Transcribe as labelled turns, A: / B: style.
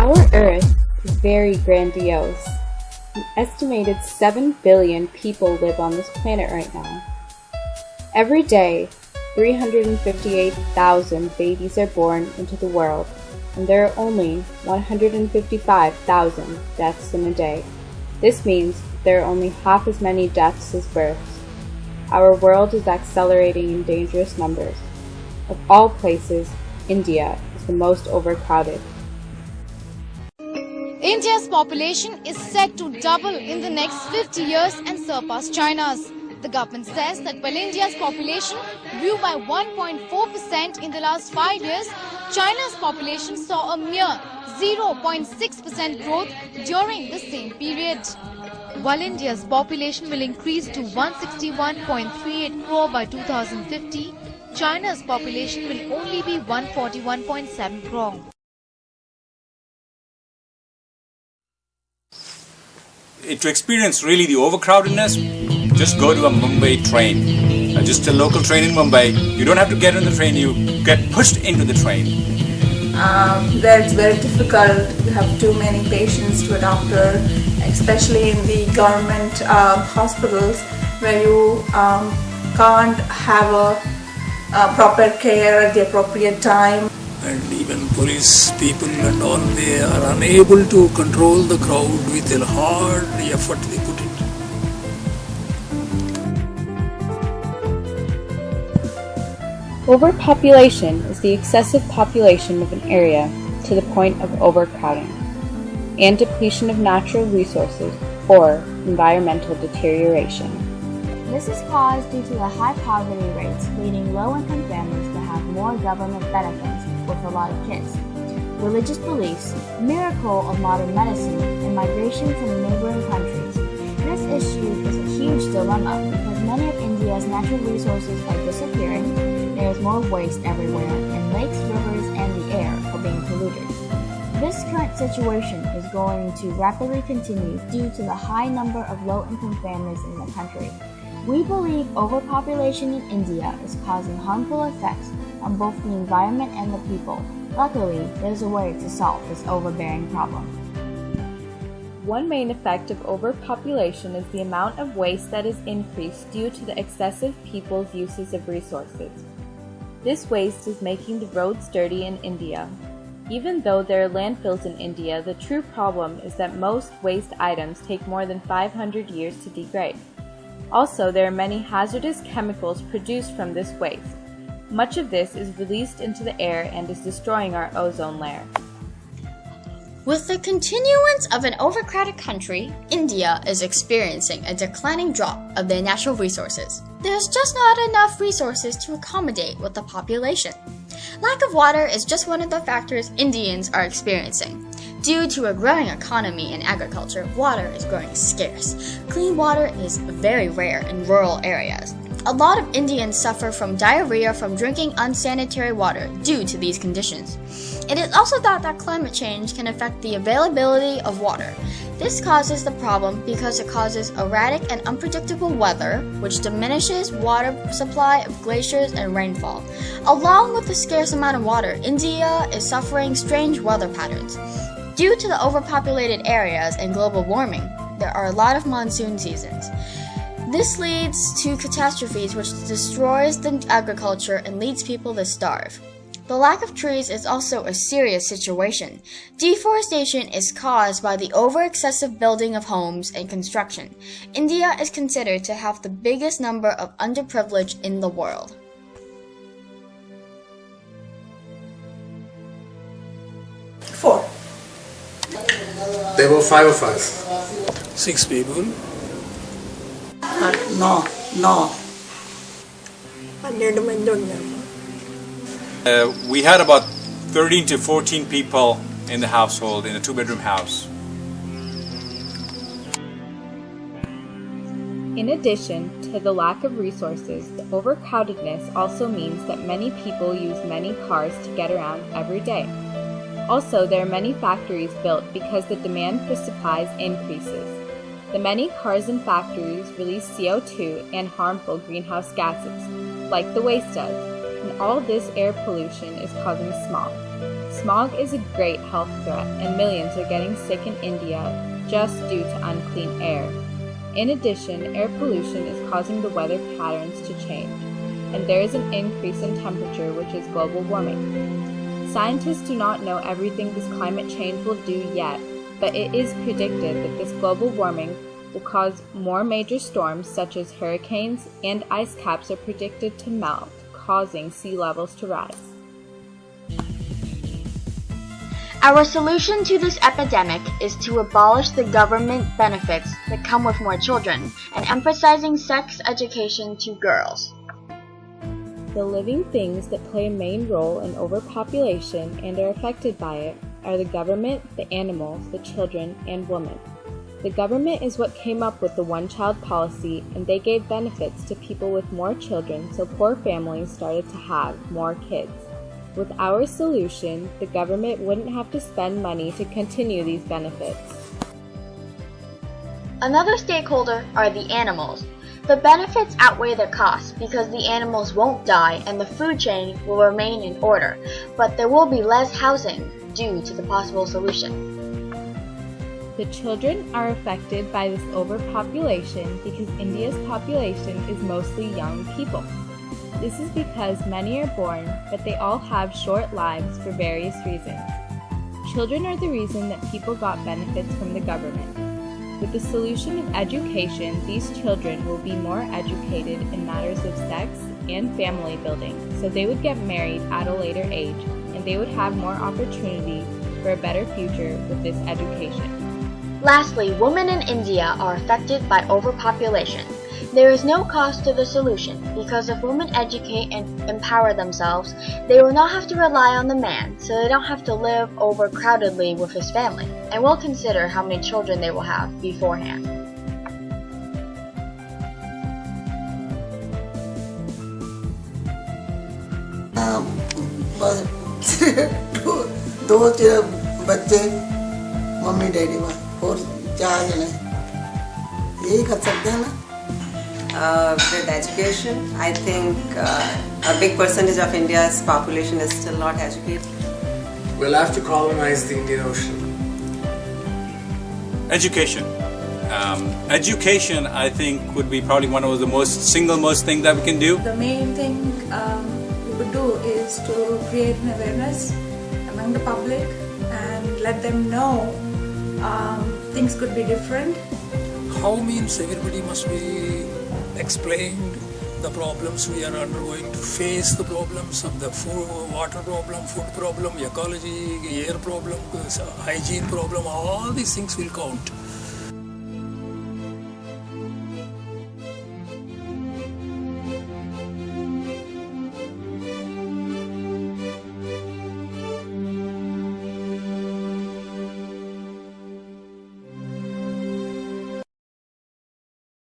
A: Our Earth is very grandiose. An estimated 7 billion people live on this planet right now. Every day, 358,000 babies are born into the world, and there are only 155,000 deaths in a day. This means there are only half as many deaths as births. Our world is accelerating in dangerous numbers. Of all places, India is the most overcrowded.
B: India's population is set to double in the next 50 years and surpass China's. The government says that while India's population grew by 1.4% in the last 5 years, China's population saw a mere 0.6% growth during the same period. While India's population will increase to 161.38 crore by 2050, China's population will only be 141.7 crore.
C: To experience really the overcrowdedness, just go to a Mumbai train. Just a local train in Mumbai. You don't have to get on the train, you get pushed into the train.
D: There it's very difficult. You have too many patients to a doctor, especially in the government hospitals where you can't have a proper care at the appropriate time.
E: And even police people and all, they are unable to control the crowd with a hard effort they put it.
A: Overpopulation is the excessive population of an area to the point of overcrowding and depletion of natural resources or environmental deterioration.
F: This is caused due to the high poverty rates, leading low-income families to have more government benefits with a lot of kids. Religious beliefs, miracle of modern medicine, and migration from neighboring countries. This issue is a huge dilemma because many of India's natural resources are disappearing, there is more waste everywhere, and lakes, rivers, and the air are being polluted. This current situation is going to rapidly continue due to the high number of low-income families in the country. We believe overpopulation in India is causing harmful effects on both the environment and the people. Luckily, there's a way to solve this overbearing problem.
A: One main effect of overpopulation is the amount of waste that is increased due to the excessive people's uses of resources. This waste is making the roads dirty in India. Even though there are landfills in India, the true problem is that most waste items take more than 500 years to degrade. Also, there are many hazardous chemicals produced from this waste. Much of this is released into the air and is destroying our ozone layer.
G: With the continuance of an overcrowded country, India is experiencing a declining drop of their natural resources. There's just not enough resources to accommodate with the population. Lack of water is just one of the factors Indians are experiencing. Due to a growing economy and agriculture, water is growing scarce. Clean water is very rare in rural areas. A lot of Indians suffer from diarrhea from drinking unsanitary water due to these conditions. It is also thought that climate change can affect the availability of water. This causes the problem because it causes erratic and unpredictable weather, which diminishes water supply of glaciers and rainfall. Along with the scarce amount of water, India is suffering strange weather patterns. Due to the overpopulated areas and global warming, there are a lot of monsoon seasons. This leads to catastrophes which destroys the agriculture and leads people to starve. The lack of trees is also a serious situation. Deforestation is caused by the over-excessive building of homes and construction. India is considered to have the biggest number of underprivileged in the world.
D: Four.
H: There were 5 of us.
E: 6 people.
D: No.
C: We had about 13 to 14 people in the household, in a 2-bedroom house.
A: In addition to the lack of resources, the overcrowdedness also means that many people use many cars to get around every day. Also, there are many factories built because the demand for supplies increases. The many cars and factories release CO2 and harmful greenhouse gases, like the waste does, and all this air pollution is causing smog. Smog is a great health threat, and millions are getting sick in India just due to unclean air. In addition, air pollution is causing the weather patterns to change, and there is an increase in temperature, which is global warming. Scientists do not know everything this climate change will do yet, but it is predicted that this global warming will cause more major storms such as hurricanes, and ice caps are predicted to melt, causing sea levels to rise.
F: Our solution to this epidemic is to abolish the government benefits that come with more children and emphasizing sex education to girls.
A: The living things that play a main role in overpopulation and are affected by it are the government, the animals, the children, and women. The government is what came up with the one-child policy, and they gave benefits to people with more children, so poor families started to have more kids. With our solution, the government wouldn't have to spend money to continue these benefits.
F: Another stakeholder are the animals. The benefits outweigh the costs because the animals won't die and the food chain will remain in order, but there will be less housing due to the possible solution.
A: The children are affected by this overpopulation because India's population is mostly young people. This is because many are born, but they all have short lives for various reasons. Children are the reason that people got benefits from the government. With the solution of education, these children will be more educated in matters of sex and family building, so they would get married at a later age, and they would have more opportunity for a better future with this education.
F: Lastly, women in India are affected by overpopulation. There is no cost to the solution because if women educate and empower themselves, they will not have to rely on the man, so they don't have to live overcrowdedly with his family, and will consider how many children they will have beforehand.
H: दो बच्चे mummy daddy और 4 जने यही कर सकते हैं ना.
I: With education, I think a big percentage of India's population is still not educated.
E: We'll have to colonize the Indian Ocean.
C: Education. Education, I think, would be probably one of the most thing that we can do.
D: The main thing we could do is to create an awareness among the public and let them know things could be different.
E: How means everybody must be explained the problems we are undergoing to face the problems of the water problem, food problem, ecology, air problem, hygiene problem, all these things will count.